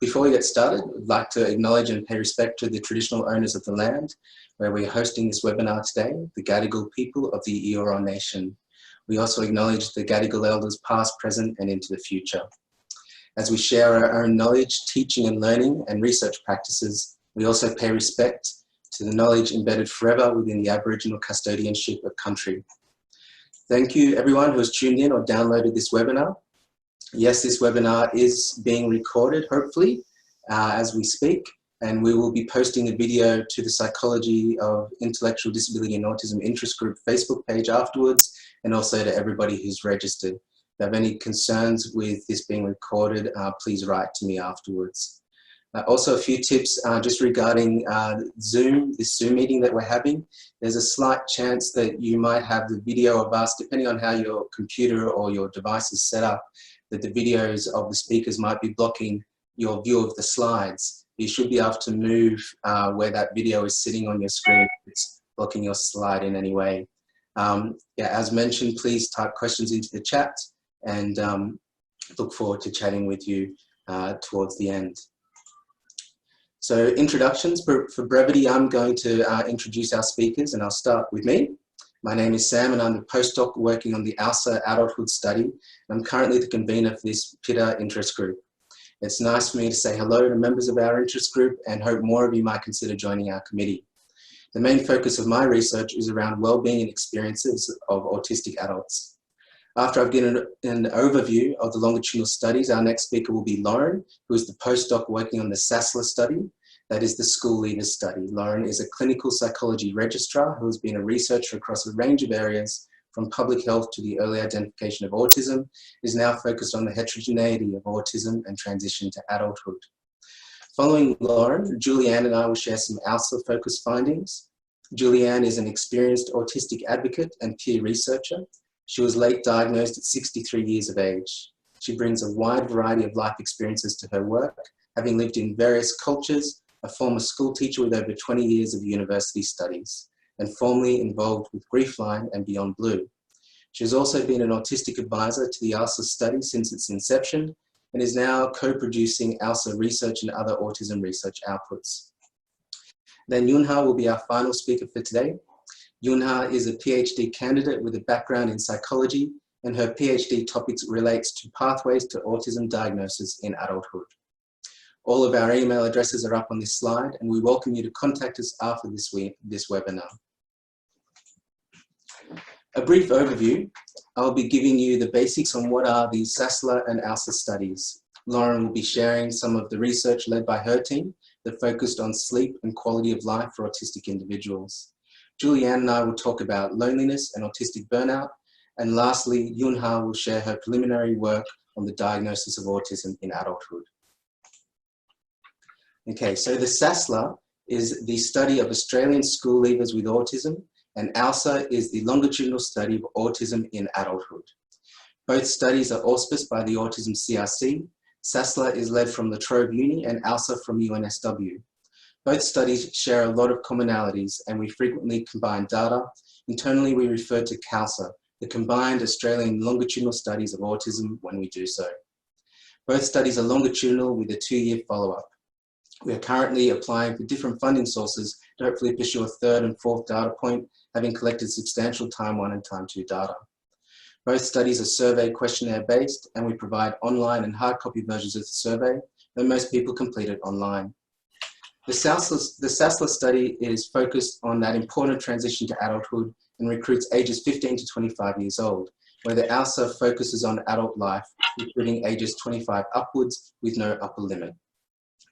Before we get started, I'd like to acknowledge and pay respect to the traditional owners of the land where we're hosting this webinar today, the Gadigal people of the Eora Nation. We also acknowledge the Gadigal elders past, present and into the future. As we share our own knowledge, teaching and learning and research practices, we also pay respect to the knowledge embedded forever within the Aboriginal custodianship of country. Thank you everyone who has tuned in or downloaded this webinar. Yes, this webinar is being recorded, hopefully, as we speak, and we will be posting a video to the Psychology of Intellectual Disability and Autism Interest Group Facebook page afterwards, and also to everybody who's registered. If you have any concerns with this being recorded, please write to me afterwards. Also a few tips just regarding Zoom, this Zoom meeting that we're having. There's a slight chance that you might have the video of us, depending on how your computer or your device is set up, that the videos of the speakers might be blocking your view of the slides. You should be able to move where that video is sitting on your screen if it's blocking your slide in any way. Yeah, as mentioned, please type questions into the chat and look forward to chatting with you towards the end. So introductions, for brevity, I'm going to introduce our speakers and I'll start with me. My name is Sam and I'm a postdoc working on the ALSA Adulthood study. I'm currently the convener for this PIDA interest group. It's nice for me to say hello to members of our interest group and hope more of you might consider joining our committee. The main focus of my research is around well-being and experiences of autistic adults. After I've given an overview of the longitudinal studies, our next speaker will be Lauren, who is the postdoc working on the SASLA study. That is the school leavers study. Lauren is a clinical psychology registrar who has been a researcher across a range of areas from public health to the early identification of autism, is now focused on the heterogeneity of autism and transition to adulthood. Following Lauren, Julianne and I will share some ALSA-focused findings. Julianne is an experienced autistic advocate and peer researcher. She was late diagnosed at 63 years of age. She brings a wide variety of life experiences to her work, having lived in various cultures, a former school teacher with over 20 years of university studies, and formerly involved with Griefline and Beyond Blue. She has also been an autistic advisor to the ALSA study since its inception, and is now co-producing ALSA research and other autism research outputs. Then Yunhe will be our final speaker for today. Yunhe is a PhD candidate with a background in psychology, and her PhD topics relates to pathways to autism diagnosis in adulthood. All of our email addresses are up on this slide, and we welcome you to contact us after this webinar. A brief overview. I'll be giving you the basics on what are the SASLA and ALSA studies. Lauren will be sharing some of the research led by her team that focused on sleep and quality of life for autistic individuals. Julianne and I will talk about loneliness and autistic burnout. And lastly, Yunhe will share her preliminary work on the diagnosis of autism in adulthood. Okay, so the SASLA is the study of Australian school leavers with autism, and ALSA is the longitudinal study of autism in adulthood. Both studies are auspiced by the Autism CRC. SASLA is led from La Trobe Uni and ALSA from UNSW. Both studies share a lot of commonalities and we frequently combine data. Internally, we refer to CALSA, the Combined Australian Longitudinal Studies of Autism, when we do so. Both studies are longitudinal with a 2-year follow-up. We are currently applying for different funding sources to hopefully pursue a 3rd and 4th data point, having collected substantial time 1 and time 2 data. Both studies are survey questionnaire based, and we provide online and hard copy versions of the survey, though most people complete it online. The SASLA study is focused on that important transition to adulthood and recruits ages 15 to 25 years old, where the ALSA focuses on adult life, recruiting ages 25 upwards with no upper limit.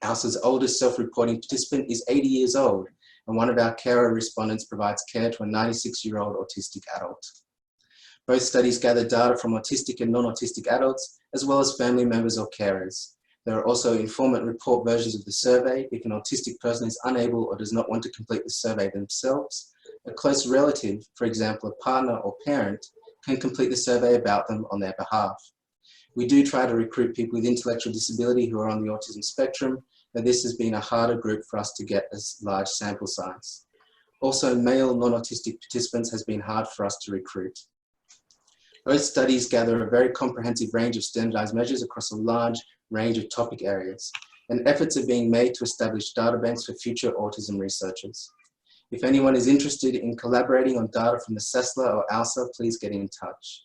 ALSA's oldest self-reporting participant is 80 years old, and one of our carer respondents provides care to a 96-year-old autistic adult. Both studies gather data from autistic and non-autistic adults, as well as family members or carers. There are also informant report versions of the survey if an autistic person is unable or does not want to complete the survey themselves. A close relative, for example, a partner or parent, can complete the survey about them on their behalf. We do try to recruit people with intellectual disability who are on the autism spectrum, but this has been a harder group for us to get a large sample size. Also, male non-autistic participants has been hard for us to recruit. Both studies gather a very comprehensive range of standardized measures across a large range of topic areas, and efforts are being made to establish data banks for future autism researchers. If anyone is interested in collaborating on data from the SASLA or ALSA, please get in touch.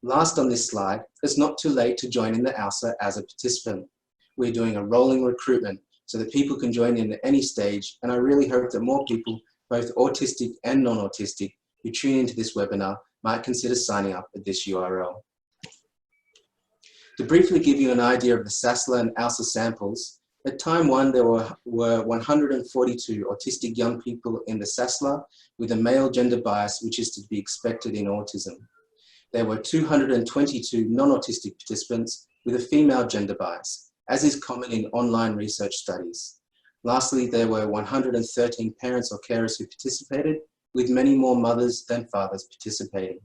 Last on this slide, it's not too late to join in the ALSA as a participant. We're doing a rolling recruitment so that people can join in at any stage, and I really hope that more people, both autistic and non-autistic, who tune into this webinar might consider signing up at this URL. To briefly give you an idea of the SASLA and ALSA samples, at time one there were 142 autistic young people in the SASLA with a male gender bias, which is to be expected in autism. There were 222 non-autistic participants with a female gender bias, as is common in online research studies. Lastly, there were 113 parents or carers who participated, with many more mothers than fathers participating.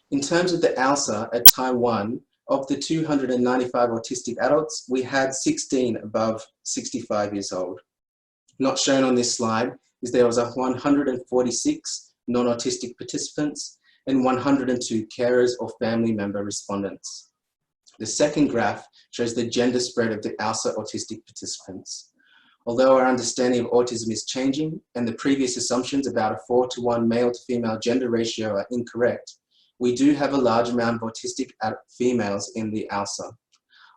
In terms of the ALSA at time one, of the 295 autistic adults, we had 16 above 65 years old. Not shown on this slide is there was 146 non-autistic participants and 102 carers or family member respondents. The second graph shows the gender spread of the ALSA autistic participants. Although our understanding of autism is changing and the previous assumptions about a 4:1 male to female gender ratio are incorrect, we do have a large amount of autistic females in the ALSA.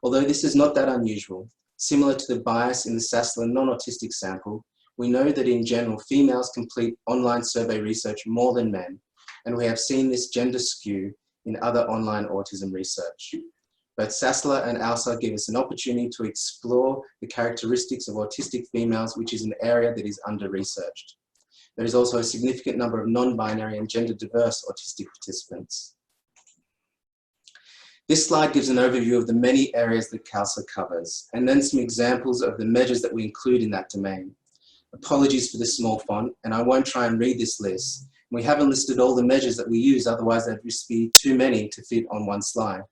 Although this is not that unusual, similar to the bias in the SASLA non-autistic sample, we know that in general females complete online survey research more than men, and we have seen this gender skew in other online autism research. Both SASLA and ALSA give us an opportunity to explore the characteristics of autistic females, which is an area that is under-researched. There is also a significant number of non-binary and gender-diverse autistic participants. This slide gives an overview of the many areas that CALSA covers, and then some examples of the measures that we include in that domain. Apologies for the small font, and I won't try and read this list. We haven't listed all the measures that we use, otherwise there'd just be too many to fit on one slide.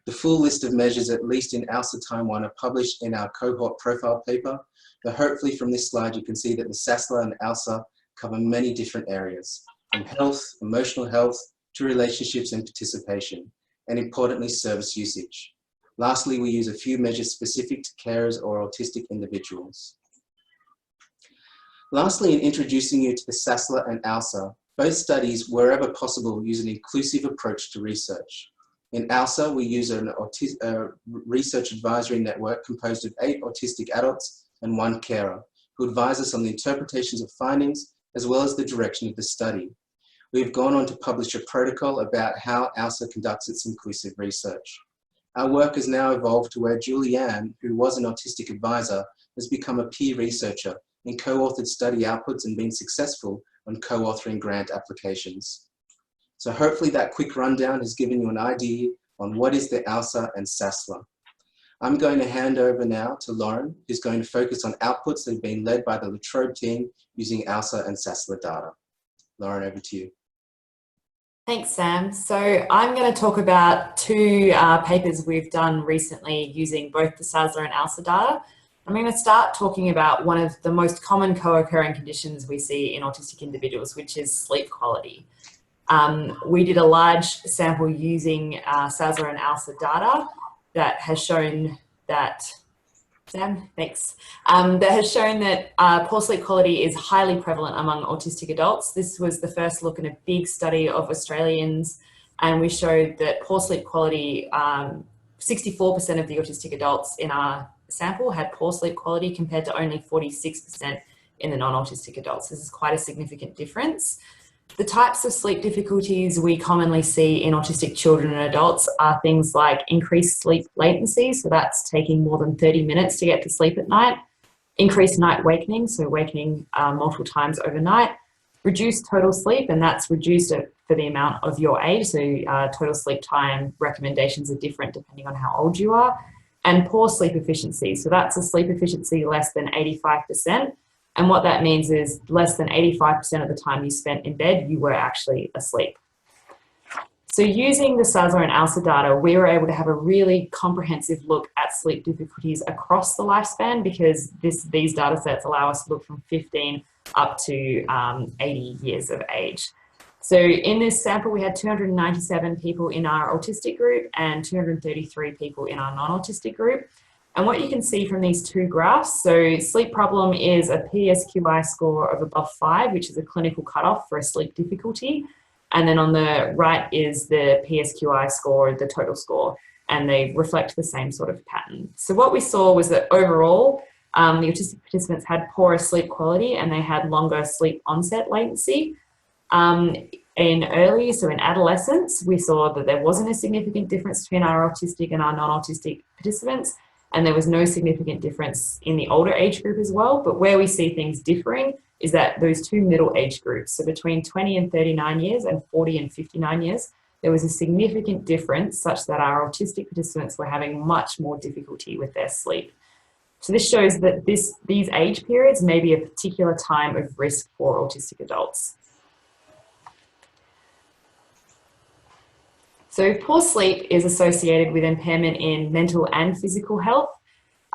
The full list of measures, at least in ALSA Time 1, are published in our cohort profile paper, but hopefully from this slide you can see that the SASLA and ALSA cover many different areas, from health, emotional health, to relationships and participation, and importantly, service usage. Lastly, we use a few measures specific to carers or autistic individuals. Lastly, in introducing you to the SASLA and ALSA, both studies, wherever possible, use an inclusive approach to research. In ALSA, we use a research advisory network composed of 8 autistic adults and 1 carer, who advise us on the interpretations of findings, as well as the direction of the study. We have gone on to publish a protocol about how ALSA conducts its inclusive research. Our work has now evolved to where Julianne, who was an autistic advisor, has become a peer researcher and co-authored study outputs and been successful on co-authoring grant applications. So hopefully that quick rundown has given you an idea on what is the ALSA and SASLA. I'm going to hand over now to Lauren, who's going to focus on outputs that have been led by the La Trobe team using ALSA and SASLA data. Lauren, over to you. Thanks, Sam. So I'm going to talk about 2 papers we've done recently using both the SASLA and ALSA data. I'm going to start talking about one of the most common co-occurring conditions we see in autistic individuals, which is sleep quality. We did a large sample using SASLA and ALSA data that has shown that, Sam, thanks, that has shown that poor sleep quality is highly prevalent among autistic adults. This was the first look in a big study of Australians, and we showed that poor sleep quality, 64% of the autistic adults in our sample had poor sleep quality compared to only 46% in the non-autistic adults. This is quite a significant difference. The types of sleep difficulties we commonly see in autistic children and adults are things like increased sleep latency, so that's taking more than 30 minutes to get to sleep at night, increased night wakening, so wakening multiple times overnight, reduced total sleep, and that's reduced for the amount of your age, so total sleep time recommendations are different depending on how old you are, and poor sleep efficiency, so that's a sleep efficiency less than 85%. And what that means is less than 85% of the time you spent in bed, you were actually asleep. So using the SASLA and ALSA data, we were able to have a really comprehensive look at sleep difficulties across the lifespan, because these data sets allow us to look from 15 up to 80 years of age. So in this sample, we had 297 people in our autistic group and 233 people in our non-autistic group. And what you can see from these two graphs, so sleep problem is a PSQI score of above 5, which is a clinical cutoff for a sleep difficulty. And then on the right is the PSQI score, the total score, and they reflect the same sort of pattern. So what we saw was that overall, the autistic participants had poorer sleep quality and they had longer sleep onset latency. In adolescence, we saw that there wasn't a significant difference between our autistic and our non-autistic participants, and there was no significant difference in the older age group as well. But where we see things differing is that those two middle age groups, so between 20 and 39 years and 40 and 59 years, there was a significant difference such that our autistic participants were having much more difficulty with their sleep. So this shows that these age periods may be a particular time of risk for autistic adults. So poor sleep is associated with impairment in mental and physical health.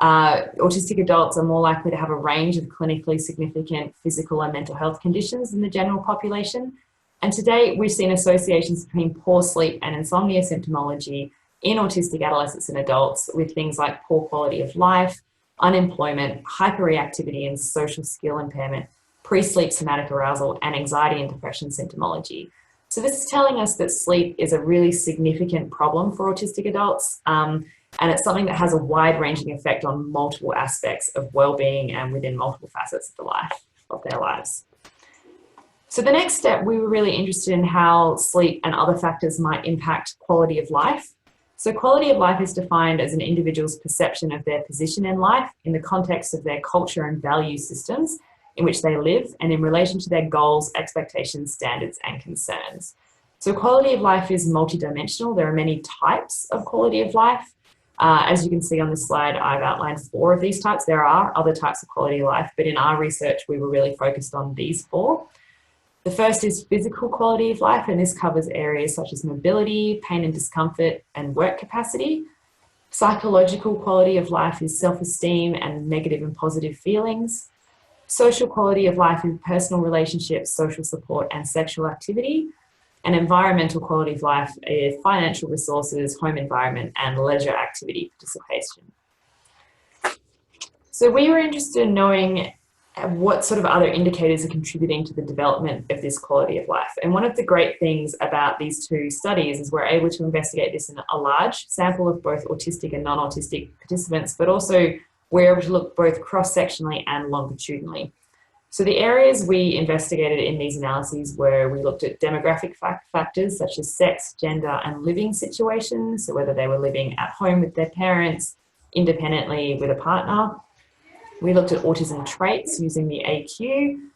Autistic adults are more likely to have a range of clinically significant physical and mental health conditions than the general population. And to date, we've seen associations between poor sleep and insomnia symptomology in autistic adolescents and adults with things like poor quality of life, unemployment, hyperreactivity and social skill impairment, pre-sleep somatic arousal, and anxiety and depression symptomology. So this is telling us that sleep is a really significant problem for autistic adults, and it's something that has a wide-ranging effect on multiple aspects of well-being and within multiple facets of their lives. So the next step, we were really interested in how sleep and other factors might impact quality of life. So quality of life is defined as an individual's perception of their position in life in the context of their culture and value systems in which they live and in relation to their goals, expectations, standards, and concerns. So quality of life is multidimensional. There are many types of quality of life. As you can see on this slide, I've outlined 4 of these types. There are other types of quality of life, but in our research, we were really focused on these 4. The first is physical quality of life, and this covers areas such as mobility, pain and discomfort, and work capacity. Psychological quality of life is self-esteem and negative and positive feelings. Social quality of life is personal relationships, social support, and sexual activity. And environmental quality of life is financial resources, home environment, and leisure activity participation. So we were interested in knowing what sort of other indicators are contributing to the development of this quality of life. And one of the great things about these 2 studies is we're able to investigate this in a large sample of both autistic and non-autistic participants, but also we're able to look both cross-sectionally and longitudinally. So the areas we investigated in these analyses were we looked at demographic factors such as sex, gender, and living situations, so whether they were living at home with their parents, independently with a partner. We looked at autism traits using the AQ,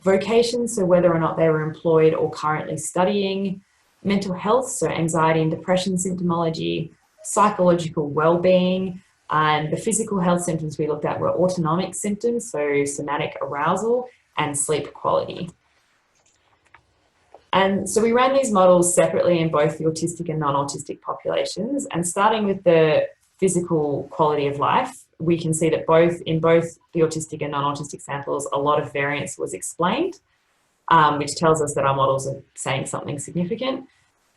vocation, so whether or not they were employed or currently studying, mental health, so anxiety and depression symptomology, psychological well-being, and the physical health symptoms we looked at were autonomic symptoms, so somatic arousal and sleep quality. And so we ran these models separately in both the autistic and non-autistic populations, and starting with the physical quality of life, we can see that in both the autistic and non-autistic samples, a lot of variance was explained, which tells us that our models are saying something significant.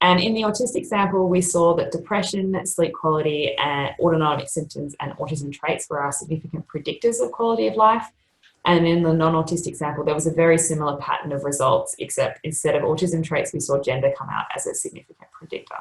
And in the autistic sample, we saw that depression, sleep quality, and autonomic symptoms and autism traits were our significant predictors of quality of life. And in the non-autistic sample, there was a very similar pattern of results, except instead of autism traits, we saw gender come out as a significant predictor.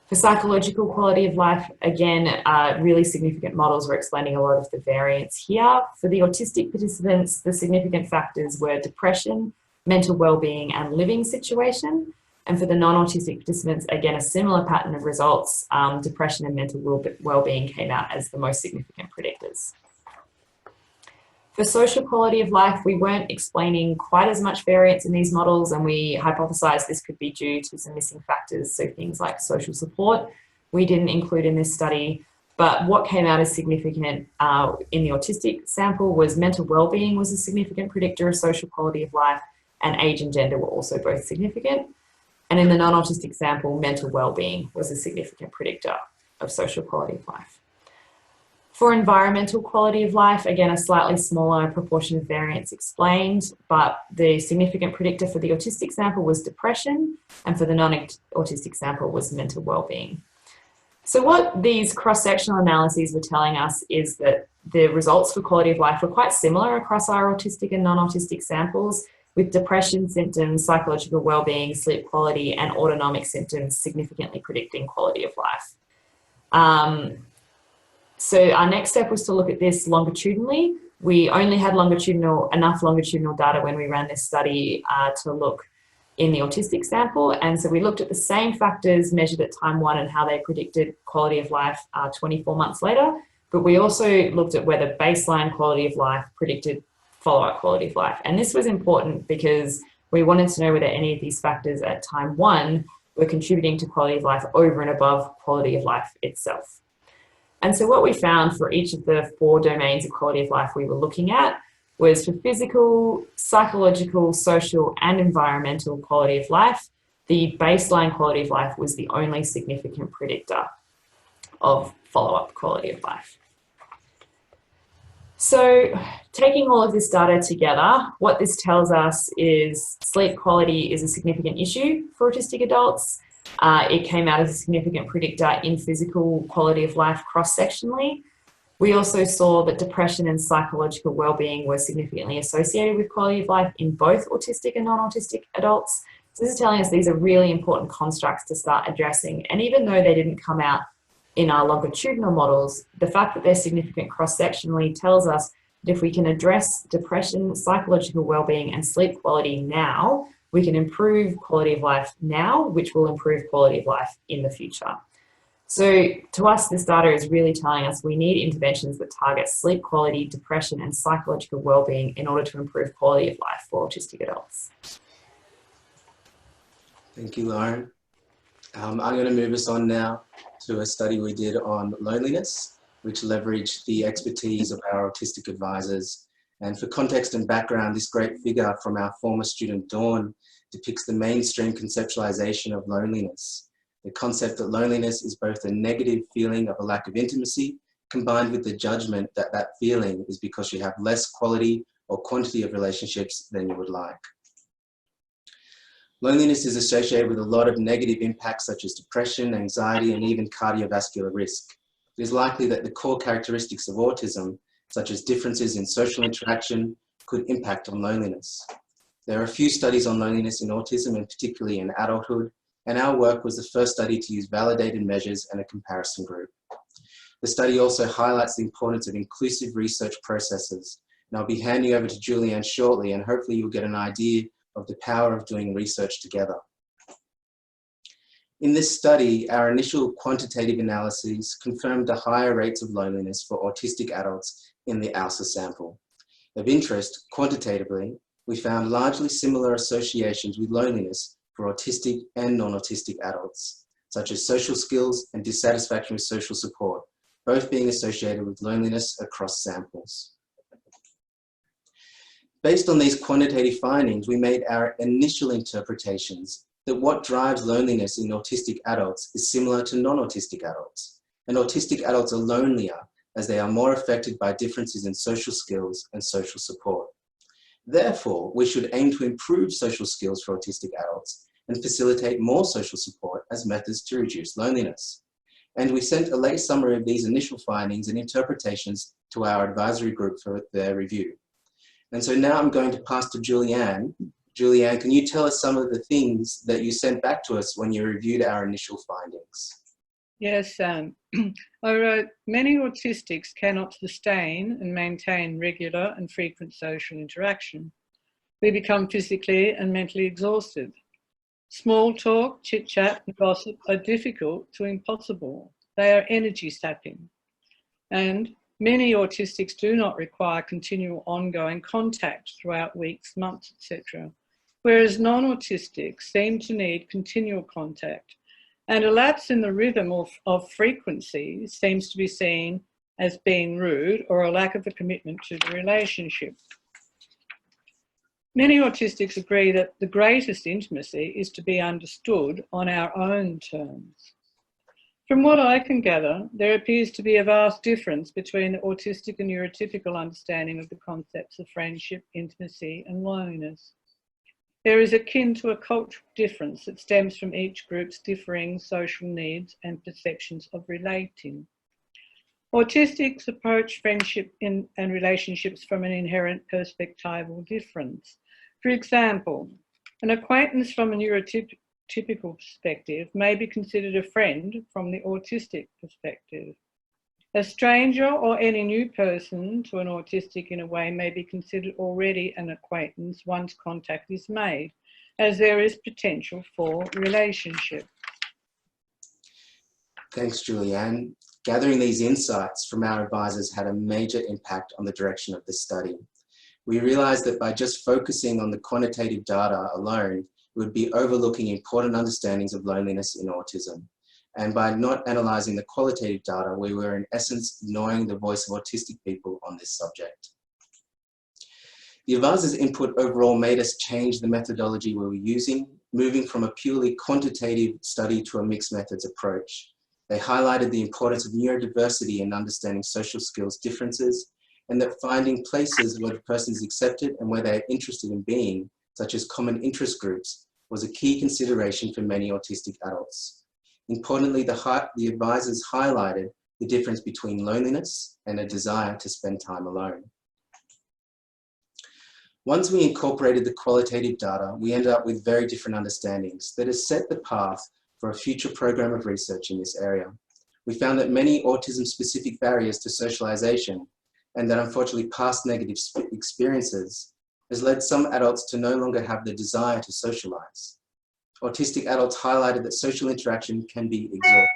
For psychological quality of life, again, really significant models were explaining a lot of the variance here. For the autistic participants, the significant factors were depression, mental well-being, and living situation. And for the non-autistic participants, again, a similar pattern of results, depression and mental well-being came out as the most significant predictors. For social quality of life, we weren't explaining quite as much variance in these models, and we hypothesized this could be due to some missing factors, so things like social support we didn't include in this study. But what came out as significant in the autistic sample was mental well-being was a significant predictor of social quality of life, and age and gender were also both significant. And in the non-autistic sample, mental well-being was a significant predictor of social quality of life. For environmental quality of life, again, a slightly smaller proportion of variance explained, but the significant predictor for the autistic sample was depression, and for the non-autistic sample was mental well-being. So what these cross-sectional analyses were telling us is that the results for quality of life were quite similar across our autistic and non-autistic samples, with depression symptoms, psychological well-being, sleep quality, and autonomic symptoms significantly predicting quality of life. So our next step was to look at this longitudinally. We only had enough longitudinal data when we ran this study to look in the autistic sample. And so we looked at the same factors measured at time 1 and how they predicted quality of life 24 months later. But we also looked at whether baseline quality of life predicted follow-up quality of life. And this was important because we wanted to know whether any of these factors at time 1 were contributing to quality of life over and above quality of life itself. And so what we found for each of the 4 domains of quality of life we were looking at was for physical, psychological, social, and environmental quality of life, the baseline quality of life was the only significant predictor of follow-up quality of life. So taking all of this data together, what this tells us is sleep quality is a significant issue for autistic adults. It came out as a significant predictor in physical quality of life cross-sectionally. We also saw that depression and psychological well-being were significantly associated with quality of life in both autistic and non-autistic adults. So this is telling us these are really important constructs to start addressing. And even though they didn't come out in our longitudinal models, the fact that they're significant cross-sectionally tells us that if we can address depression, psychological well-being, and sleep quality now, we can improve quality of life now, which will improve quality of life in the future. So to us, this data is really telling us we need interventions that target sleep quality, depression, and psychological well-being in order to improve quality of life for autistic adults. Thank you, Lauren. I'm going to move us on now to a study we did on loneliness, which leveraged the expertise of our autistic advisors. And for context and background, this great figure from our former student Dawn depicts the mainstream conceptualization of loneliness. The concept that loneliness is both a negative feeling of a lack of intimacy, combined with the judgment that that feeling is because you have less quality or quantity of relationships than you would like. Loneliness is associated with a lot of negative impacts such as depression, anxiety, and even cardiovascular risk. It is likely that the core characteristics of autism, such as differences in social interaction, could impact on loneliness. There are a few studies on loneliness in autism, and particularly in adulthood, and our work was the first study to use validated measures and a comparison group. The study also highlights the importance of inclusive research processes, and I'll be handing over to Julianne shortly, and hopefully you'll get an idea of the power of doing research together. In this study, our initial quantitative analyses confirmed the higher rates of loneliness for autistic adults in the ALSA sample. Of interest, quantitatively, we found largely similar associations with loneliness for autistic and non-autistic adults, such as social skills and dissatisfaction with social support, both being associated with loneliness across samples. Based on these quantitative findings, we made our initial interpretations that what drives loneliness in autistic adults is similar to non-autistic adults, and autistic adults are lonelier as they are more affected by differences in social skills and social support. Therefore, we should aim to improve social skills for autistic adults and facilitate more social support as methods to reduce loneliness. And we sent a late summary of these initial findings and interpretations to our advisory group for their review. And so now I'm going to pass to Julianne. Julianne, can you tell us some of the things that you sent back to us when you reviewed our initial findings? Yes, Sam. I wrote, many autistics cannot sustain and maintain regular and frequent social interaction. We become physically and mentally exhausted. Small talk, chit-chat and gossip are difficult to impossible. They are energy sapping. And many autistics do not require continual ongoing contact throughout weeks, months, etc., whereas non-autistics seem to need continual contact, and a lapse in the rhythm of frequency seems to be seen as being rude or a lack of a commitment to the relationship. Many autistics agree that the greatest intimacy is to be understood on our own terms. From what I can gather, there appears to be a vast difference between the autistic and neurotypical understanding of the concepts of friendship, intimacy, and loneliness. There is akin to a cultural difference that stems from each group's differing social needs and perceptions of relating. Autistics approach friendship and relationships from an inherent perspectival difference. For example, an acquaintance from a neurotypical perspective may be considered a friend from the autistic perspective. A stranger or any new person to an autistic in a way may be considered already an acquaintance once contact is made, as there is potential for relationship. Thanks, Julianne. Gathering these insights from our advisors had a major impact on the direction of this study. We realized that by just focusing on the quantitative data alone, we would be overlooking important understandings of loneliness in autism. And by not analyzing the qualitative data, we were in essence ignoring the voice of autistic people on this subject. The advisors' input overall made us change the methodology we were using, moving from a purely quantitative study to a mixed methods approach. They highlighted the importance of neurodiversity in understanding social skills differences, and that finding places where the person is accepted and where they are interested in being, such as common interest groups, was a key consideration for many autistic adults. Importantly, the advisors highlighted the difference between loneliness and a desire to spend time alone. Once we incorporated the qualitative data, we ended up with very different understandings that has set the path for a future program of research in this area. We found that many autism-specific barriers to socialization, and that unfortunately past negative experiences, has led some adults to no longer have the desire to socialize. Autistic adults highlighted that social interaction can be exhausting.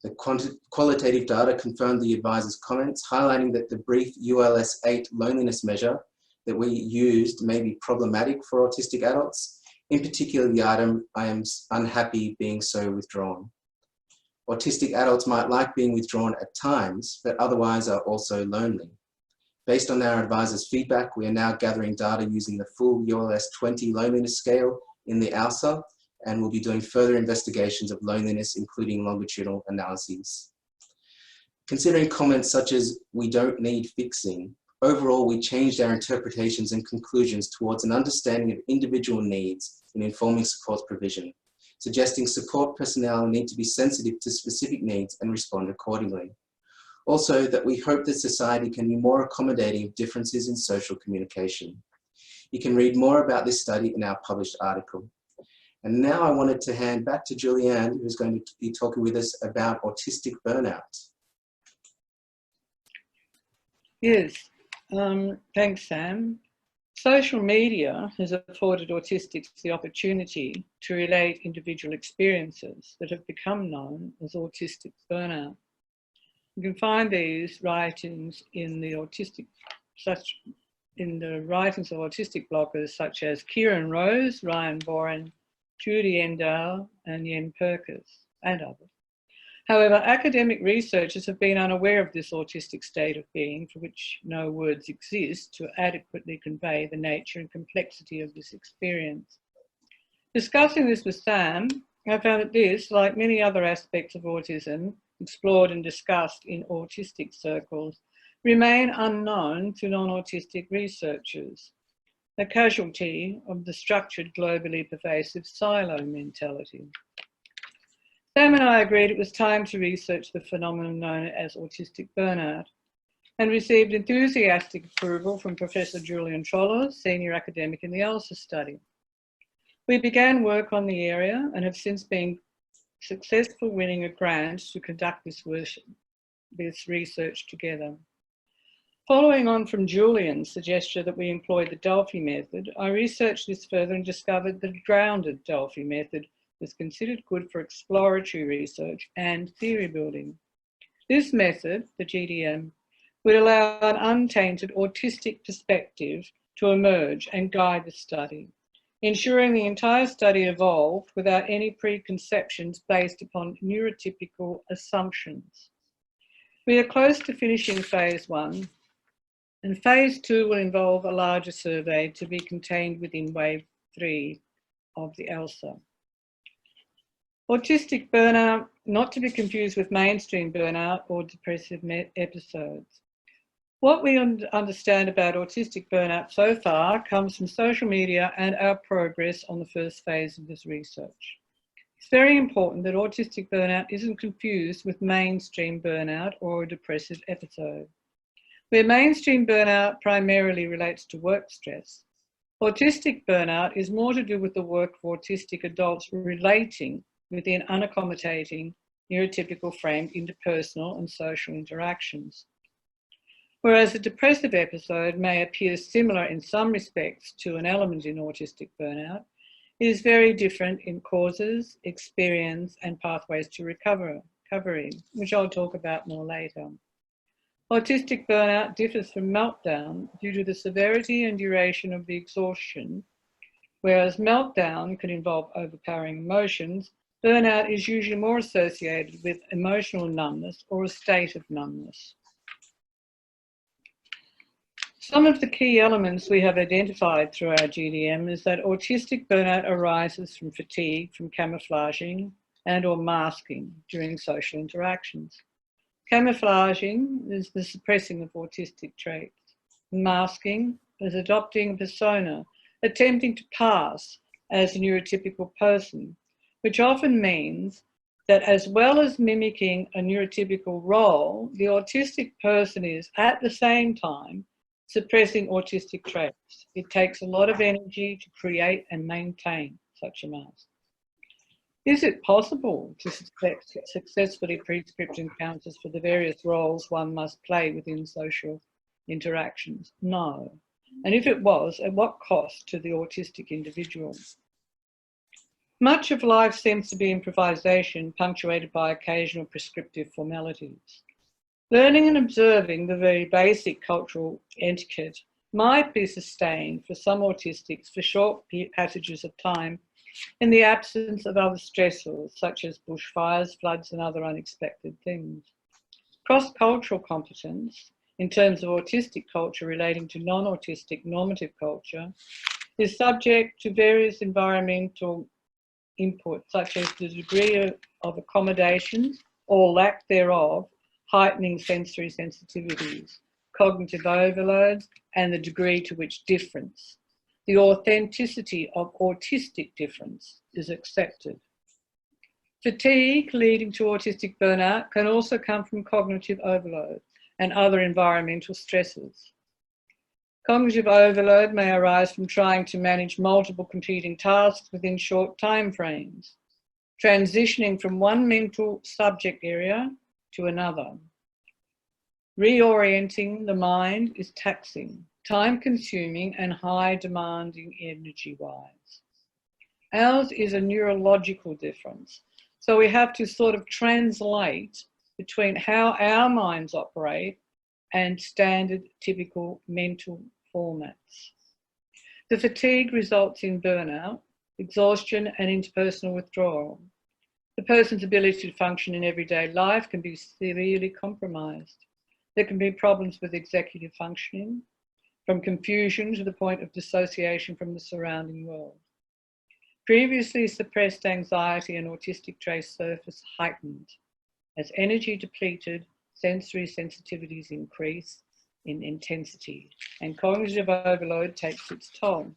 The qualitative data confirmed the advisor's comments, highlighting that the brief ULS-8 loneliness measure that we used may be problematic for autistic adults, in particular the item, "I am unhappy being so withdrawn." Autistic adults might like being withdrawn at times, but otherwise are also lonely. Based on our advisor's feedback, we are now gathering data using the full ULS-20 loneliness scale in the ALSA, and we'll be doing further investigations of loneliness, including longitudinal analyses. Considering comments such as "we don't need fixing," overall, we changed our interpretations and conclusions towards an understanding of individual needs in informing support provision, suggesting support personnel need to be sensitive to specific needs and respond accordingly. Also, that we hope that society can be more accommodating of differences in social communication. You can read more about this study in our published article. And now I wanted to hand back to Julianne, who's going to be talking with us about autistic burnout. Yes, thanks, Sam. Social media has afforded autistics the opportunity to relate individual experiences that have become known as autistic burnout. You can find these writings in the writings of autistic bloggers such as Kieran Rose, Ryan Boren, Judy Endale, and Yen Perkins, and others. However, academic researchers have been unaware of this autistic state of being, for which no words exist to adequately convey the nature and complexity of this experience. Discussing this with Sam, I found that this, like many other aspects of autism, explored and discussed in autistic circles, remain unknown to non-autistic researchers, a casualty of the structured, globally pervasive silo mentality. Sam and I agreed it was time to research the phenomenon known as autistic burnout, and received enthusiastic approval from Professor Julianne, senior academic in the ALSA study. We began work on the area and have since been successful winning a grant to conduct this research together. Following on from Julian's suggestion that we employ the Delphi method, I researched this further and discovered the grounded Delphi method was considered good for exploratory research and theory building. This method, the GDM, would allow an untainted autistic perspective to emerge and guide the study, ensuring the entire study evolved without any preconceptions based upon neurotypical assumptions. We are close to finishing phase 1, and phase 2 will involve a larger survey to be contained within wave 3 of the ALSA. Autistic burnout, not to be confused with mainstream burnout or depressive episodes. What we understand about autistic burnout so far comes from social media and our progress on the first phase of this research. It's very important that autistic burnout isn't confused with mainstream burnout or a depressive episode. Where mainstream burnout primarily relates to work stress, autistic burnout is more to do with the work of autistic adults relating within unaccommodating, neurotypical framed interpersonal and social interactions. Whereas a depressive episode may appear similar in some respects to an element in autistic burnout, it is very different in causes, experience, and pathways to recovery, which I'll talk about more later. Autistic burnout differs from meltdown due to the severity and duration of the exhaustion. Whereas meltdown can involve overpowering emotions, burnout is usually more associated with emotional numbness or a state of numbness. Some of the key elements we have identified through our GDM is that autistic burnout arises from fatigue, from camouflaging and or masking during social interactions. Camouflaging is the suppressing of autistic traits. Masking is adopting a persona, attempting to pass as a neurotypical person, which often means that as well as mimicking a neurotypical role, the autistic person is at the same time suppressing autistic traits. It takes a lot of energy to create and maintain such a mask. Is it possible to successfully pre-script encounters for the various roles one must play within social interactions? No. And if it was, at what cost to the autistic individual? Much of life seems to be improvisation, punctuated by occasional prescriptive formalities. Learning and observing the very basic cultural etiquette might be sustained for some autistics for short passages of time in the absence of other stressors such as bushfires, floods and other unexpected things. Cross-cultural competence, in terms of autistic culture relating to non-autistic normative culture, is subject to various environmental input such as the degree of accommodation or lack thereof, heightening sensory sensitivities, cognitive overloads, and the degree to which difference, the authenticity of autistic difference, is accepted. Fatigue leading to autistic burnout can also come from cognitive overload and other environmental stresses. Cognitive overload may arise from trying to manage multiple competing tasks within short time frames, transitioning from one mental subject area to another. Reorienting the mind is taxing, time-consuming and high-demanding energy-wise. Ours is a neurological difference, so we have to sort of translate between how our minds operate and standard typical mental formats. The fatigue results in burnout, exhaustion and interpersonal withdrawal. The person's ability to function in everyday life can be severely compromised. There can be problems with executive functioning, from confusion to the point of dissociation from the surrounding world. Previously suppressed anxiety and autistic trace surface heightened. As energy depleted, sensory sensitivities increase in intensity and cognitive overload takes its toll.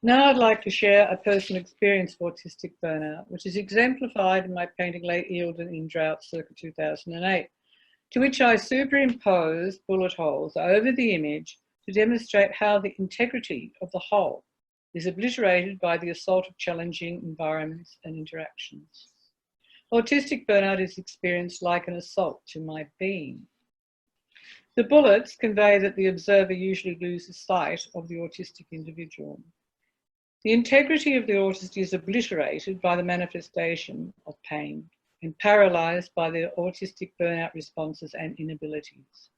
Now I'd like to share a personal experience of autistic burnout, which is exemplified in my painting Late Eildon in Drought circa 2008, to which I superimposed bullet holes over the image to demonstrate how the integrity of the whole is obliterated by the assault of challenging environments and interactions. Autistic burnout is experienced like an assault to my being. The bullets convey that the observer usually loses sight of the autistic individual. The integrity of the autist is obliterated by the manifestation of pain and paralysed by their autistic burnout responses and inabilities.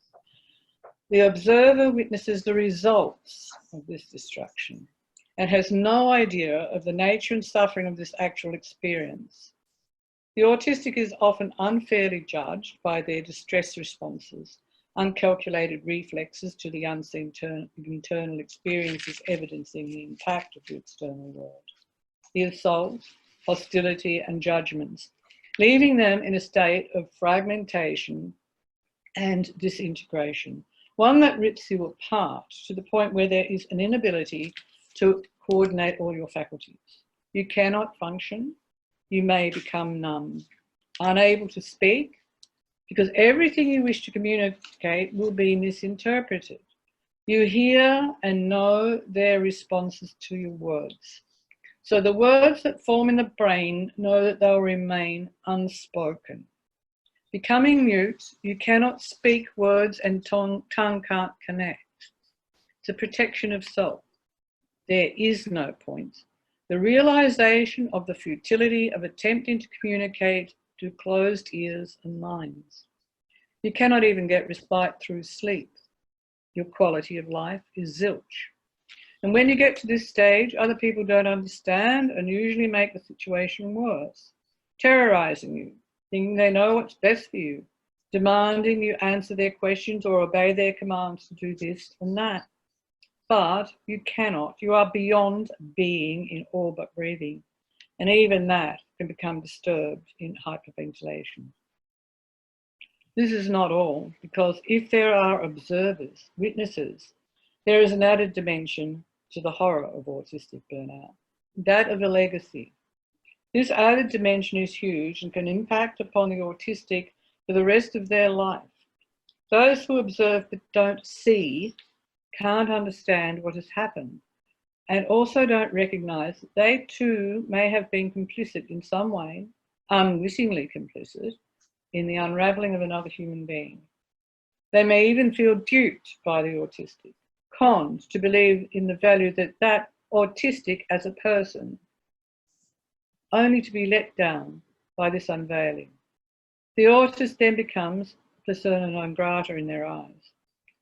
The observer witnesses the results of this destruction and has no idea of the nature and suffering of this actual experience. The autistic is often unfairly judged by their distress responses, uncalculated reflexes to the unseen internal experiences evidencing the impact of the external world. The assault, hostility, and judgments, leaving them in a state of fragmentation and disintegration, one that rips you apart to the point where there is an inability to coordinate all your faculties. You cannot function. You may become numb, unable to speak, because everything you wish to communicate will be misinterpreted. You hear and know their responses to your words. So the words that form in the brain know that they'll remain unspoken. Becoming mute, you cannot speak words and tongue can't connect. It's a protection of self. There is no point. The realization of the futility of attempting to communicate to closed ears and minds. You cannot even get respite through sleep. Your quality of life is zilch. And when you get to this stage, other people don't understand and usually make the situation worse, terrorizing you, thinking they know what's best for you, demanding you answer their questions or obey their commands to do this and that. But you cannot. You are beyond being in all but breathing. And even that can become disturbed in hyperventilation. This is not all, because if there are observers, witnesses, there is an added dimension to the horror of autistic burnout, that of a legacy. This added dimension is huge and can impact upon the autistic for the rest of their life. Those who observe but don't see can't understand what has happened and also don't recognize that they too may have been complicit in some way, unwittingly complicit, in the unraveling of another human being. They may even feel duped by the autistic, conned to believe in the value that autistic as a person, only to be let down by this unveiling. The autist then becomes persona non grata in their eyes.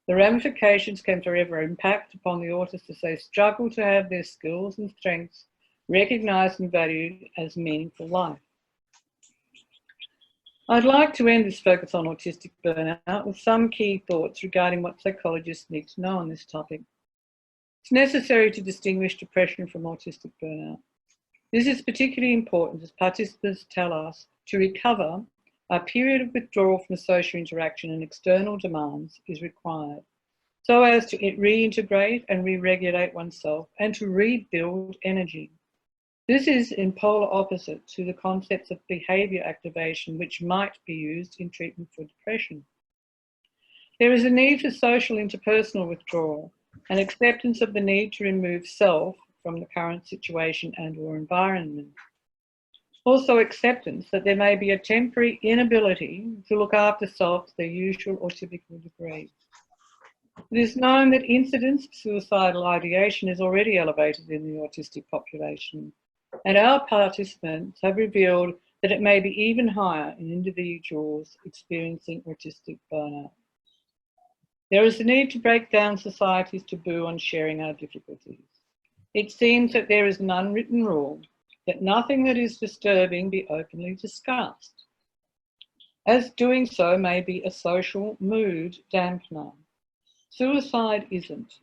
The ramifications can forever impact upon the autist as they struggle to have their skills and strengths recognised and valued as meaningful life. I'd like to end this focus on autistic burnout with some key thoughts regarding what psychologists need to know on this topic. It's necessary to distinguish depression from autistic burnout. This is particularly important as participants tell us to recover, a period of withdrawal from social interaction and external demands is required, so as to reintegrate and re-regulate oneself and to rebuild energy. This is in polar opposite to the concepts of behaviour activation, which might be used in treatment for depression. There is a need for social interpersonal withdrawal and acceptance of the need to remove self from the current situation and/or environment. Also acceptance that there may be a temporary inability to look after self to their usual or typical degree. It is known that incidence of suicidal ideation is already elevated in the autistic population, and our participants have revealed that it may be even higher in individuals experiencing autistic burnout. There is a need to break down society's taboo on sharing our difficulties. It seems that there is an unwritten rule that nothing that is disturbing be openly discussed, as doing so may be a social mood dampener. Suicide isn't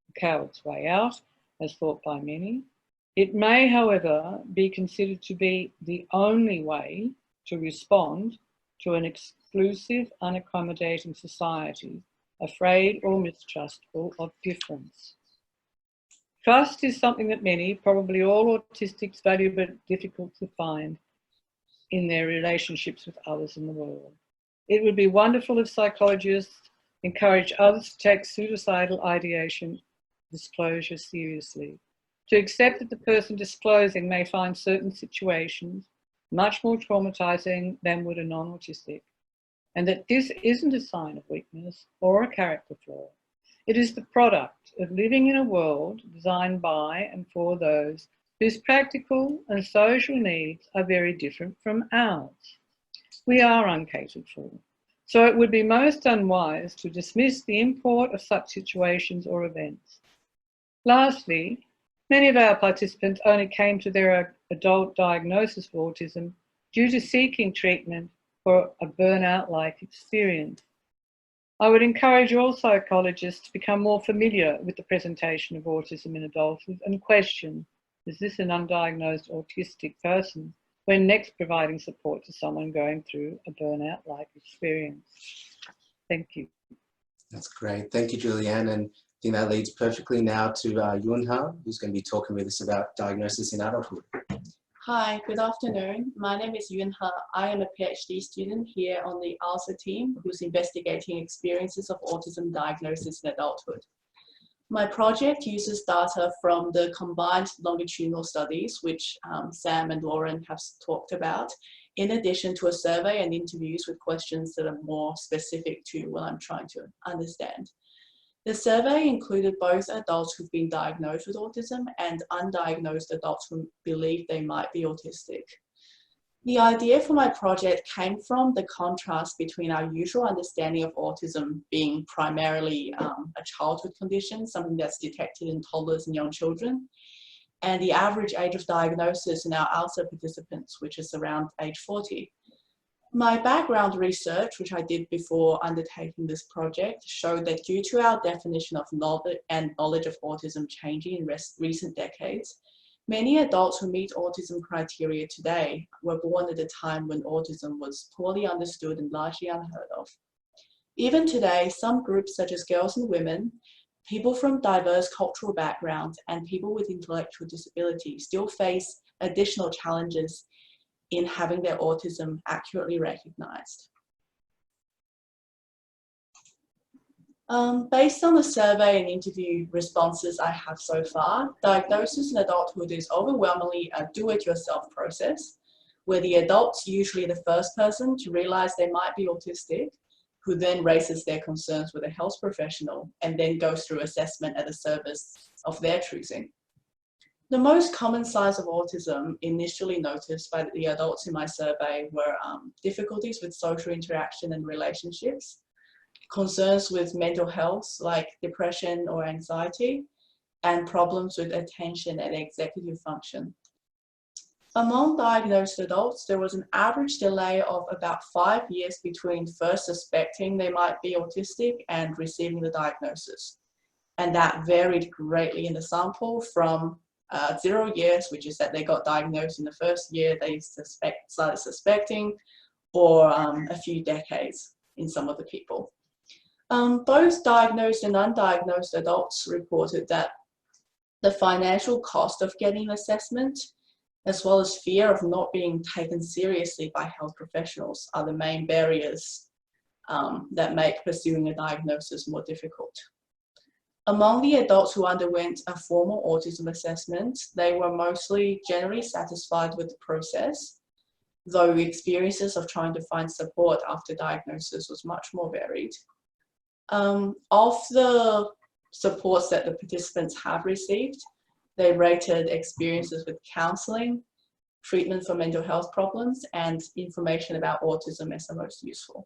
a coward's way out, as thought by many. It may, however, be considered to be the only way to respond to an exclusive, unaccommodating society, afraid or mistrustful of difference. Trust is something that many, probably all autistics, value but difficult to find in their relationships with others in the world. It would be wonderful if psychologists encourage others to take suicidal ideation disclosure seriously, to accept that the person disclosing may find certain situations much more traumatizing than would a non-autistic, and that this isn't a sign of weakness or a character flaw. It is the product of living in a world designed by and for those whose practical and social needs are very different from ours. We are uncatered for, so it would be most unwise to dismiss the import of such situations or events. Lastly, many of our participants only came to their adult diagnosis for autism due to seeking treatment for a burnout-like experience. I would encourage all psychologists to become more familiar with the presentation of autism in adulthood and question Is this an undiagnosed autistic person when next providing support to someone going through a burnout-like experience? Thank you. That's great. Thank you, Julianne. And I think that leads perfectly now to Yunhe, who's going to be talking with us about diagnosis in adulthood. Hi, good afternoon. My name is Yunhe. I am a PhD student here on the ALSA team who's investigating experiences of autism diagnosis in adulthood. My project uses data from the combined longitudinal studies, which Sam and Lauren have talked about, in addition to a survey and interviews with questions that are more specific to what I'm trying to understand. The survey included both adults who've been diagnosed with autism and undiagnosed adults who believe they might be autistic. The idea for my project came from the contrast between our usual understanding of autism being primarily a childhood condition, something that's detected in toddlers and young children, and the average age of diagnosis in our ALSA participants, which is around age 40. My background research, which I did before undertaking this project, showed that due to our definition of knowledge of autism changing in recent decades, many adults who meet autism criteria today were born at a time when autism was poorly understood and largely unheard of. Even today, some groups such as girls and women, people from diverse cultural backgrounds, and people with intellectual disabilities still face additional challenges in having their autism accurately recognized. Based on the survey and interview responses I have so far, diagnosis in adulthood is overwhelmingly a do-it-yourself process, where the adult's usually the first person to realize they might be autistic, who then raises their concerns with a health professional and then goes through assessment at a service of their choosing. The most common signs of autism initially noticed by the adults in my survey were difficulties with social interaction and relationships, concerns with mental health like depression or anxiety, and problems with attention and executive function. Among diagnosed adults, there was an average delay of about 5 years between first suspecting they might be autistic and receiving the diagnosis. And that varied greatly in the sample from 0 years, which is that they got diagnosed in the first year they started suspecting, or a few decades in some of the people. Both diagnosed and undiagnosed adults reported that the financial cost of getting an assessment, as well as fear of not being taken seriously by health professionals, are the main barriers that make pursuing a diagnosis more difficult. Among the adults who underwent a formal autism assessment, they were mostly generally satisfied with the process, though experiences of trying to find support after diagnosis was much more varied. Of the supports that the participants have received, they rated experiences with counselling, treatment for mental health problems, and information about autism as the most useful.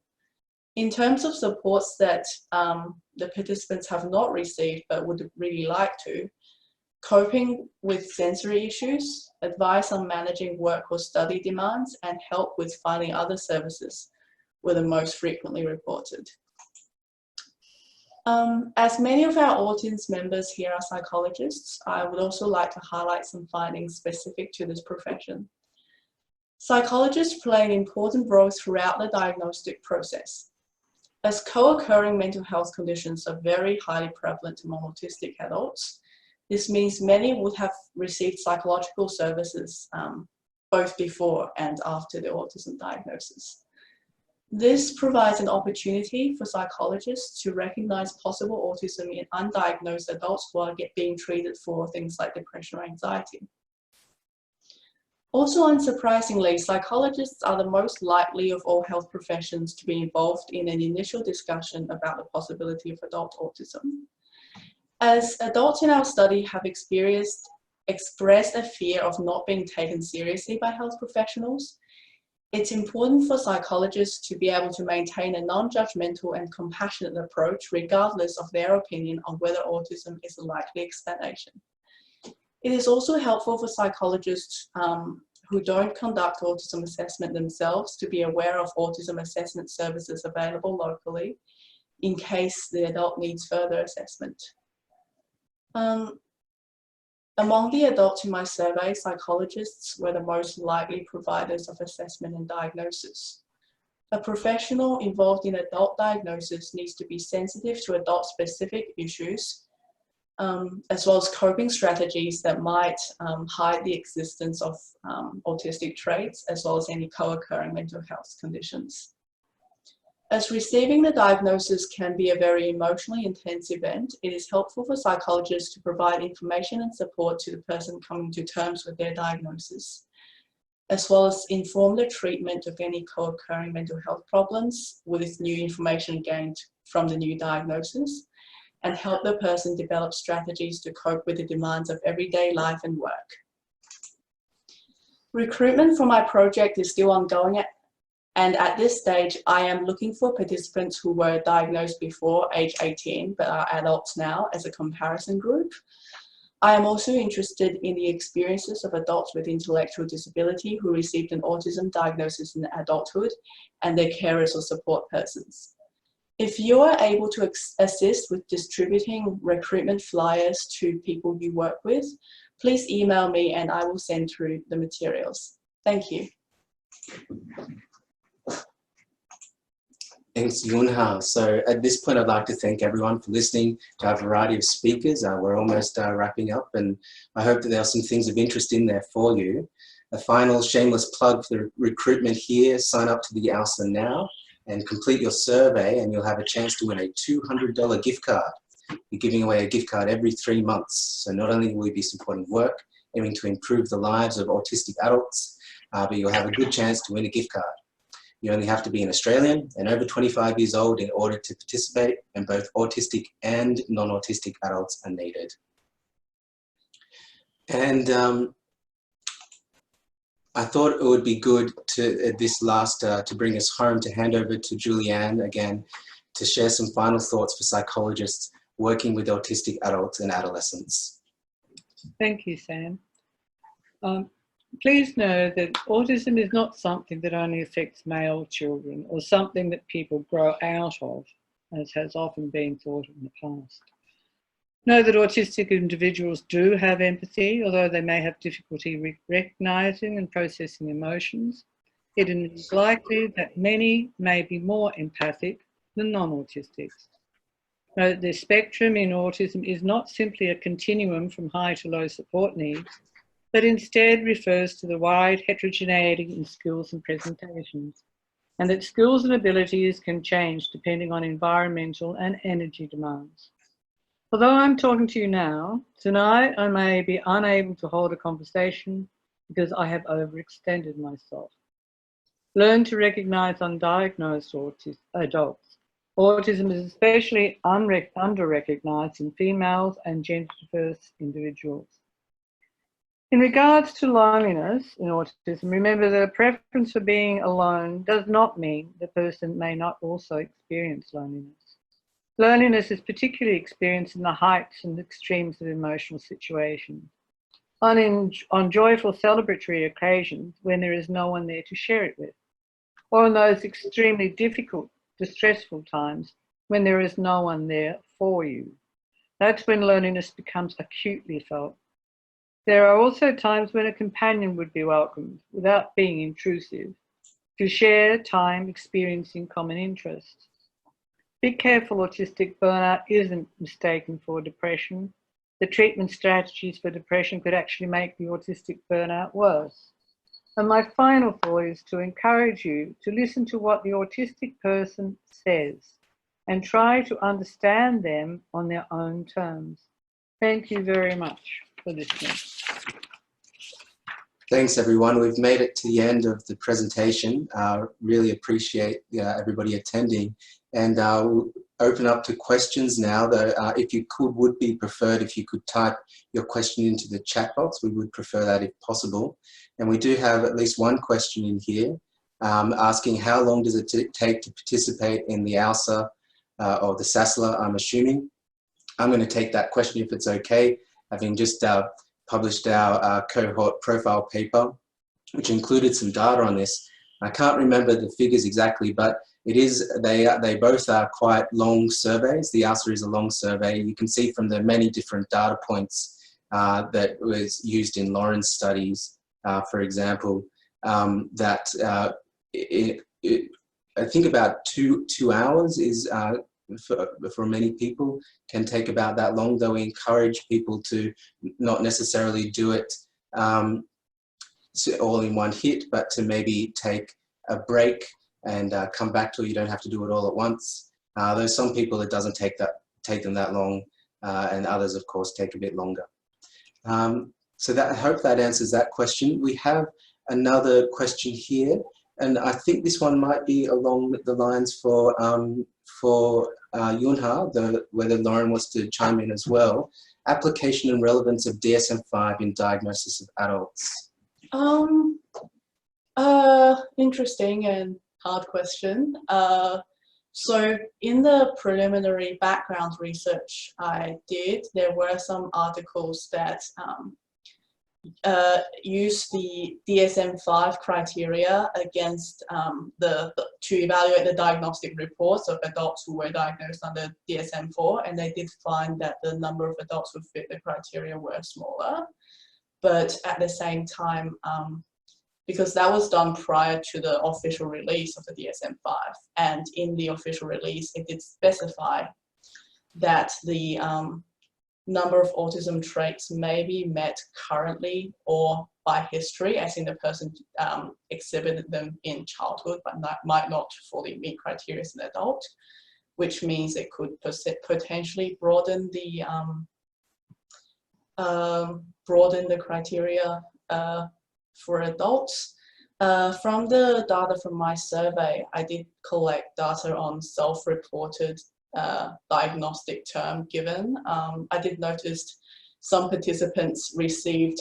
In terms of supports that the participants have not received but would really like to, coping with sensory issues, advice on managing work or study demands, and help with finding other services were the most frequently reported. As many of our audience members here are psychologists, I would also like to highlight some findings specific to this profession. Psychologists play an important role throughout the diagnostic process. As co-occurring mental health conditions are very highly prevalent among autistic adults, this means many would have received psychological services both before and after the autism diagnosis. This provides an opportunity for psychologists to recognize possible autism in undiagnosed adults who are being treated for things like depression or anxiety. Also, unsurprisingly, psychologists are the most likely of all health professions to be involved in an initial discussion about the possibility of adult autism. As adults in our study have expressed a fear of not being taken seriously by health professionals, it's important for psychologists to be able to maintain a non-judgmental and compassionate approach regardless of their opinion on whether autism is a likely explanation. It is also helpful for psychologists who don't conduct autism assessment themselves to be aware of autism assessment services available locally in case the adult needs further assessment. Among the adults in my survey, psychologists were the most likely providers of assessment and diagnosis. A professional involved in adult diagnosis needs to be sensitive to adult-specific issues, as well as coping strategies that might hide the existence of autistic traits, as well as any co-occurring mental health conditions. As receiving the diagnosis can be a very emotionally intense event, it is helpful for psychologists to provide information and support to the person coming to terms with their diagnosis, as well as inform the treatment of any co-occurring mental health problems with new information gained from the new diagnosis, and help the person develop strategies to cope with the demands of everyday life and work. Recruitment for my project is still ongoing, and at this stage, I am looking for participants who were diagnosed before age 18 but are adults now as a comparison group. I am also interested in the experiences of adults with intellectual disability who received an autism diagnosis in adulthood and their carers or support persons. If you are able to assist with distributing recruitment flyers to people you work with, please email me and I will send through the materials. Thank you. Thanks, Yunhe. So at this point, I'd like to thank everyone for listening to our variety of speakers. We're almost wrapping up, and I hope that there are some things of interest in there for you. A final shameless plug for the recruitment here. Sign up to the ALSA now and complete your survey, and you'll have a chance to win a $200 gift card. We're giving away a gift card every 3 months. So not only will we be supporting work, aiming to improve the lives of autistic adults, but you'll have a good chance to win a gift card. You only have to be an Australian and over 25 years old in order to participate, and both autistic and non-autistic adults are needed. And I thought it would be good to, at this last, to bring us home, to hand over to Julianne again, to share some final thoughts for psychologists working with autistic adults and adolescents. Thank you, Sam. Please know that autism is not something that only affects male children or something that people grow out of, as has often been thought in the past. Know that autistic individuals do have empathy, although they may have difficulty recognizing and processing emotions. It is likely that many may be more empathic than non-autistics. Know that the spectrum in autism is not simply a continuum from high to low support needs, but instead refers to the wide heterogeneity in skills and presentations, and that skills and abilities can change depending on environmental and energy demands. Although I'm talking to you now, tonight I may be unable to hold a conversation because I have overextended myself. Learn to recognize undiagnosed adults. Autism is especially under-recognized in females and gender-diverse individuals. In regards to loneliness in autism, remember that a preference for being alone does not mean the person may not also experience loneliness. Loneliness is particularly experienced in the heights and extremes of emotional situations. On joyful celebratory occasions when there is no one there to share it with, or in those extremely difficult, distressful times when there is no one there for you. That's when loneliness becomes acutely felt. There are also times when a companion would be welcomed without being intrusive to share time experiencing common interests. Be careful, autistic burnout isn't mistaken for depression. The treatment strategies for depression could actually make the autistic burnout worse. And my final thought is to encourage you to listen to what the autistic person says and try to understand them on their own terms. Thank you very much for listening. Thanks, everyone. We've made it to the end of the presentation. Really appreciate everybody attending. And we'll open up to questions now, though if you would be preferred if you could type your question into the chat box. We would prefer that if possible. And we do have at least one question in here asking how long does it take to participate in the ALSA or the SASLA, I'm assuming. I'm going to take that question if it's okay, having just published our cohort profile paper, which included some data on this. I can't remember the figures exactly, but it is, they both are quite long surveys. The ALSA is a long survey. You can see from the many different data points that was used in Lauren's studies, for example, that I think about two hours is, for many people, can take about that long, though we encourage people to not necessarily do it all in one hit, but to maybe take a break and come back to it. You don't have to do it all at once. There's some people it doesn't take them that long, and others, of course, take a bit longer. So I hope that answers that question. We have another question here, and I think this one might be along the lines for Yunhe, whether Lauren wants to chime in as well. Application and relevance of DSM-5 in diagnosis of adults. Interesting and hard question. So in the preliminary background research I did, there were some articles that use the DSM-5 criteria against to evaluate the diagnostic reports of adults who were diagnosed under DSM-4, and they did find that the number of adults who fit the criteria were smaller. But at the same time, because that was done prior to the official release of the DSM-5, and in the official release, it did specify that the number of autism traits may be met currently or by history, as in the person exhibited them in childhood, but might not fully meet criteria as an adult, which means it could potentially broaden the criteria for adults. From the data from my survey, I did collect data on self-reported diagnostic term given. I did notice some participants received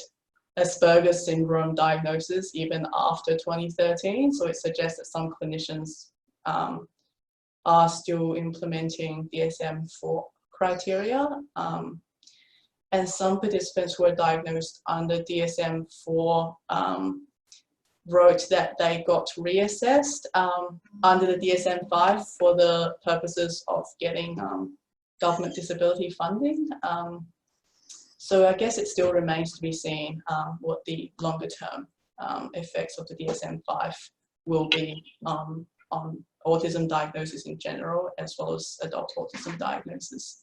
Asperger's syndrome diagnosis even after 2013, so it suggests that some clinicians are still implementing DSM-4 criteria. And some participants who were diagnosed under DSM-4 wrote that they got reassessed under the DSM-5 for the purposes of getting government disability funding. So I guess it still remains to be seen what the longer term effects of the DSM-5 will be on autism diagnosis in general, as well as adult autism diagnosis.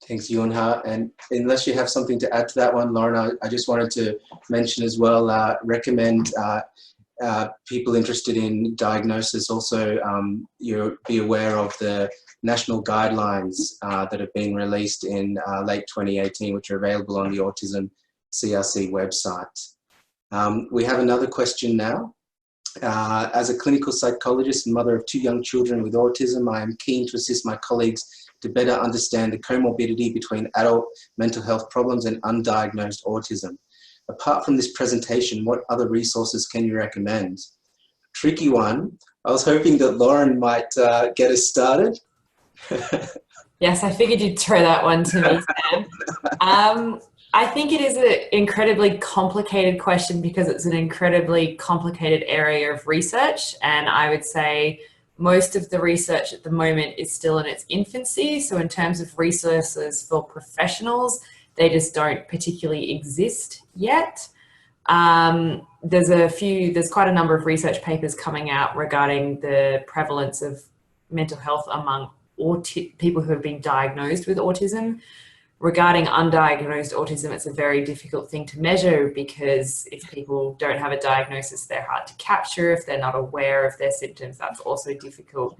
Thanks, Yunhe. And unless you have something to add to that one, Lauren, I just wanted to mention as well, recommend people interested in diagnosis also be aware of the national guidelines that have been released in late 2018, which are available on the Autism CRC website. We have another question now. As a clinical psychologist and mother of 2 young children with autism, I am keen to assist my colleagues to better understand the comorbidity between adult mental health problems and undiagnosed autism. Apart from this presentation, what other resources can you recommend? Tricky one. I was hoping that Lauren might get us started. Yes, I figured you'd throw that one to me, Sam. I think it is an incredibly complicated question because it's an incredibly complicated area of research, and I would say most of the research at the moment is still in its infancy. So in terms of resources for professionals, they just don't particularly exist yet. There's quite a number of research papers coming out regarding the prevalence of mental health among people who have been diagnosed with autism. Regarding undiagnosed autism, it's a very difficult thing to measure because if people don't have a diagnosis, they're hard to capture. If they're not aware of their symptoms, that's also difficult.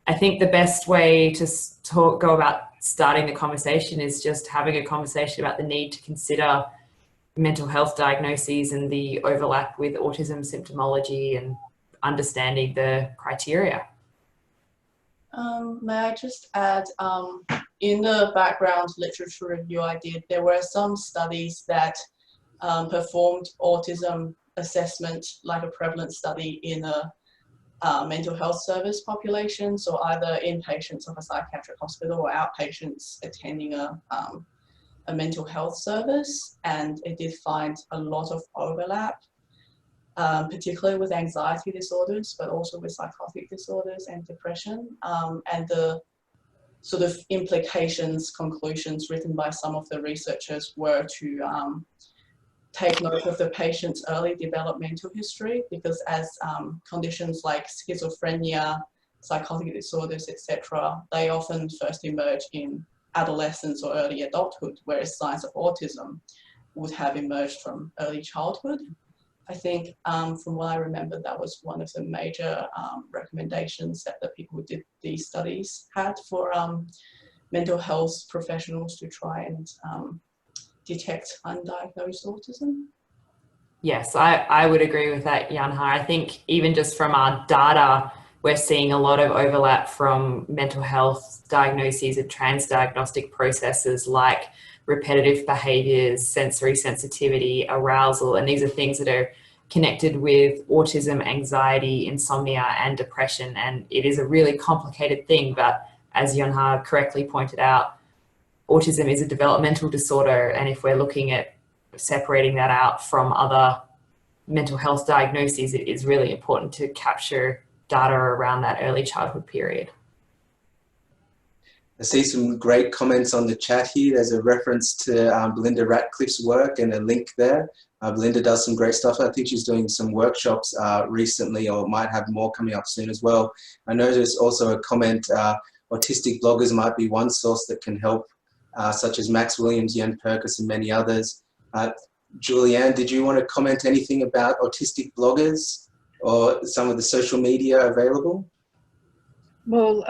I think the best way to go about starting the conversation is just having a conversation about the need to consider mental health diagnoses and the overlap with autism symptomology and understanding the criteria. May I just add, in the background literature review I did, there were some studies that performed autism assessment, like a prevalence study in a mental health service population, so either inpatients of a psychiatric hospital or outpatients attending a mental health service, and it did find a lot of overlap, particularly with anxiety disorders, but also with psychotic disorders and depression. And the sort of implications, conclusions written by some of the researchers were to take note of the patient's early developmental history, because as conditions like schizophrenia, psychotic disorders, etc., they often first emerge in adolescence or early adulthood, whereas signs of autism would have emerged from early childhood. I think from what I remember, that was one of the major recommendations that the people who did these studies had for mental health professionals to try and detect undiagnosed autism. Yes, I would agree with that, Yunhe. I think even just from our data, we're seeing a lot of overlap from mental health diagnoses and transdiagnostic processes like repetitive behaviours, sensory sensitivity, arousal, and these are things that are connected with autism, anxiety, insomnia, and depression. And it is a really complicated thing, but as Yunhe correctly pointed out, autism is a developmental disorder, and if we're looking at separating that out from other mental health diagnoses, it is really important to capture data around that early childhood period. I see some great comments on the chat here. There's a reference to Belinda Ratcliffe's work and a link there. Belinda does some great stuff. I think she's doing some workshops recently, or might have more coming up soon as well. I noticed also a comment, autistic bloggers might be one source that can help, such as Max Williams, Jan Perkis, and many others. Julianne, did you want to comment anything about autistic bloggers or some of the social media available? Well,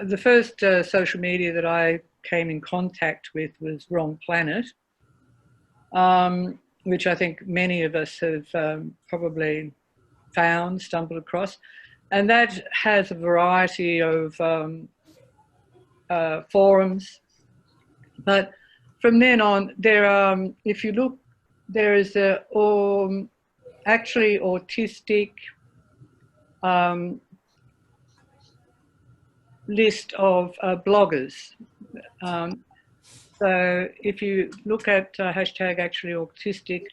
the first social media that I came in contact with was Wrong Planet, which I think many of us have probably stumbled across. And that has a variety of forums. But from then on, there are, if you look, there is a actually autistic list of bloggers. So if you look at hashtag actually autistic,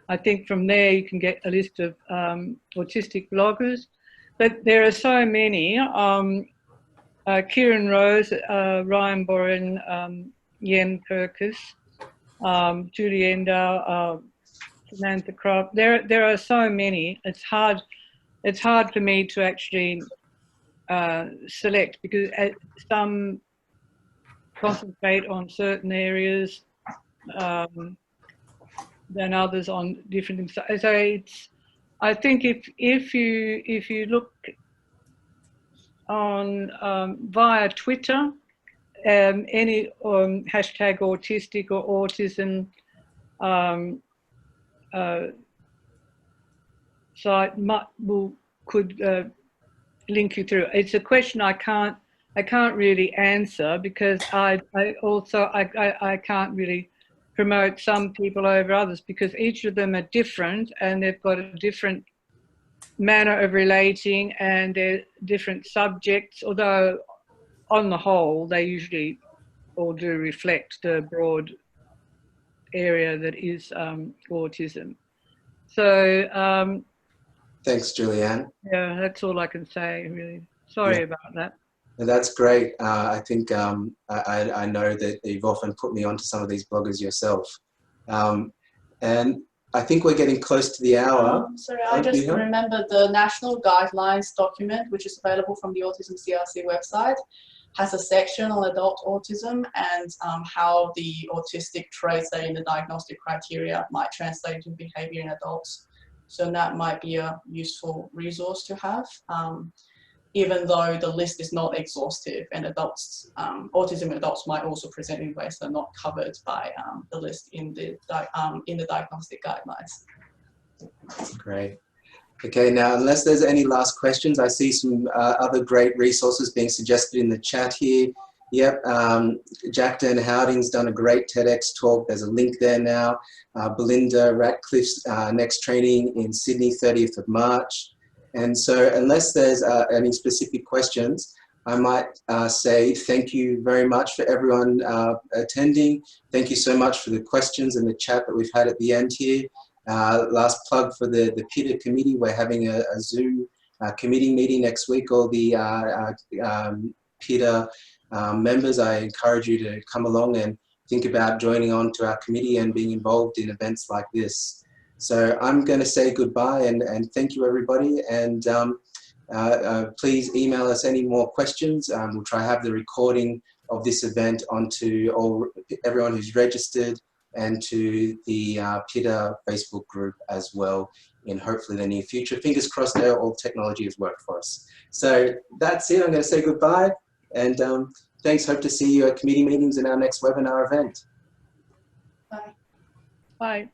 I think from there you can get a list of autistic bloggers. But there are so many. Kieran Rose, Ryan Boren, Yen Perkis, Julianne, Samantha Croft. There are so many. It's hard for me to actually select, because some concentrate on certain areas than others on different things. So it's, I think if you look on via Twitter, any hashtag autistic or autism site could link you through. It's a question I can't really answer, because I can't really promote some people over others, because each of them are different and they've got a different manner of relating and they're different subjects, although on the whole they usually all do reflect the broad area that is autism. So thanks, Julianne. yeah, that's all I can say, really. Sorry about that. That's great. I think I know that you've often put me onto some of these bloggers yourself. And I think we're getting close to the hour. Sorry, I just remember the national guidelines document, which is available from the Autism CRC website, has a section on adult autism and how the autistic traits that are in the diagnostic criteria might translate into behavior in adults. So that might be a useful resource to have, even though the list is not exhaustive, and adults, autism in adults might also present in ways that are not covered by the list in the diagnostic guidelines. Great. Okay, now unless there's any last questions, I see some other great resources being suggested in the chat here. Yep, Jackton Howding's done a great TEDx talk. There's a link there now. Belinda Ratcliffe's next training in Sydney, 30th of March. And so unless there's any specific questions, I might say thank you very much for everyone attending. Thank you so much for the questions and the chat that we've had at the end here. Last plug for the PIDA committee. We're having a Zoom committee meeting next week. All the PIDA members, I encourage you to come along and think about joining on to our committee and being involved in events like this. So I'm going to say goodbye and thank you, everybody. And please email us any more questions. We'll try to have the recording of this event onto everyone who's registered and to the PIDA Facebook group as well in hopefully the near future. Fingers crossed there, all technology has worked for us. So that's it. I'm going to say goodbye and thanks. Hope to see you at committee meetings in our next webinar event. Bye. Bye.